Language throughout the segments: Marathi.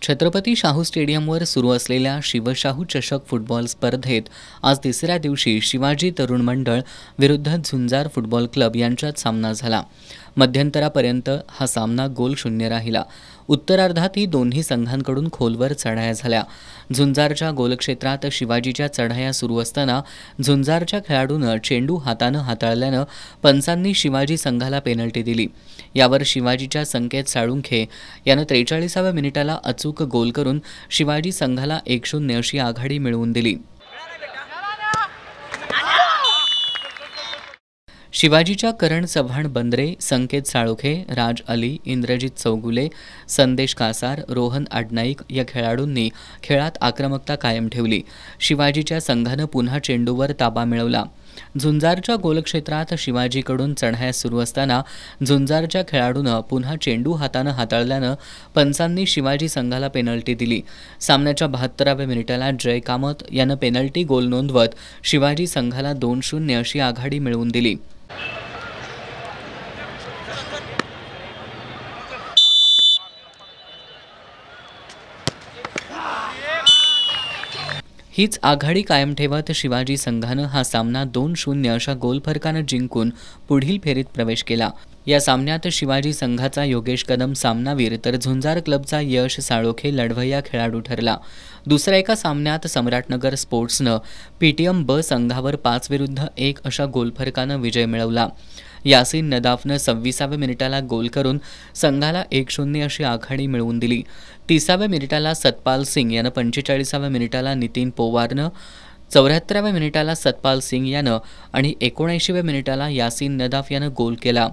छत्रपती शाहू स्टेडियमवर सुरू असलेल्या शिवशाहू चषक फुटबॉल स्पर्धेत आज तिसऱ्या दिवशी शिवाजी तरुण मंडळ विरुद्ध झुंजार फुटबॉल क्लब यांच्यात सामना झाला। मध्यंतरापर्यंत हा सामना गोल शून्य राहिला। उत्तरार्धातही दोन्ही संघांकडून खोलवर चढाया झाल्या। झुंजारच्या गोलक्षेत्रात शिवाजीच्या चढाया सुरू असताना झुंजारच्या खेळाडूनं चेंडू हातानं हाताळल्यानं पंचांनी शिवाजी संघाला पेनल्टी दिली। यावर शिवाजीच्या संकेत साळुंखे यानं 43व्या मिनिटाला अचूक गोल करून शिवाजी संघाला 1-0 अशी आघाडी मिळवून दिली। शिवाजीच्या करण चव्हाण बंद्रे, संकेत साळुखे, राज अली, इंद्रजित चौगुले, संदेश कासार, रोहन आडनाईक या खेळाडूंनी खेळात आक्रमकता कायम ठेवली। शिवाजीच्या संघानं पुन्हा चेंडूवर ताबा मिळवला। झुंजारच्या गोलक्षेत्रात शिवाजीकडून चढाया सुरू असताना झुंजारच्या खेळाडूनं पुन्हा चेंडू हातानं हाताळल्यानं पंचांनी शिवाजी संघाला पेनल्टी दिली। सामन्याच्या 72व्या मिनिटाला जय कामत यानं पेनल्टी गोल नोंदवत शिवाजी संघाला 2-0 अशी आघाडी मिळवून दिली। हीच आघाडी कायम ठेवत शिवाजी संघानं हा सामना 2-0 अशा गोलफरकानं जिंकून पुढील फेरीत प्रवेश केला। या सामन्यात शिवाजी संघाचा योगेश कदम सामनावीर तर झुंजार क्लबचा यश साळोखे लढवय्या खेळाडू ठरला। दुसऱ्या एका सामन्यात सम्राटनगर स्पोर्ट्सनं पीटीएम ब संघावर 5-1 अशा गोलफरकानं विजय मिळवला। यासीन नदाफनं 26व्या मिनिटाला गोल करून संघाला 1-0 अशी आघाडी मिळवून दिली। 30व्या मिनिटाला सतपाल सिंग यानं 45व्या मिनिटाला नितीन पोवारनं 74व्या मिनिटाला सतपाल सिंग यानं आणि 79व्या मिनिटाला यासीन नदाफ यानं गोल केला।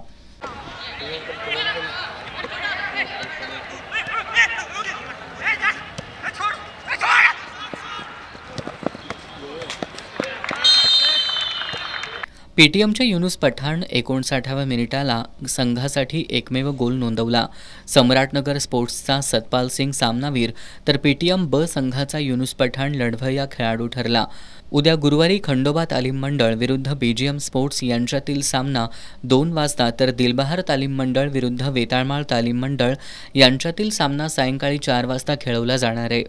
पीटीएमच्या युनुस पठाण 59व्या मिनिटाला संघासाठी एकमेव गोल नोंदवला। सम्राटनगर स्पोर्ट्सचा सतपाल सिंग सामनावीर तर पीटीएम ब संघाचा युनुस पठाण लढवय्या खेळाडू ठरला। उद्या गुरुवारी खंडोबा तालीम मंडळ विरुद्ध बीजीएम स्पोर्ट्स यांच्यातील सामना 2 वाजता तर दिलबहार तालीम मंडळ विरुद्ध वेताळमाळ तालीम मंडळ यांच्यातील सामना सायंकाळी 4 वाजता खेळवला जाणार आहे।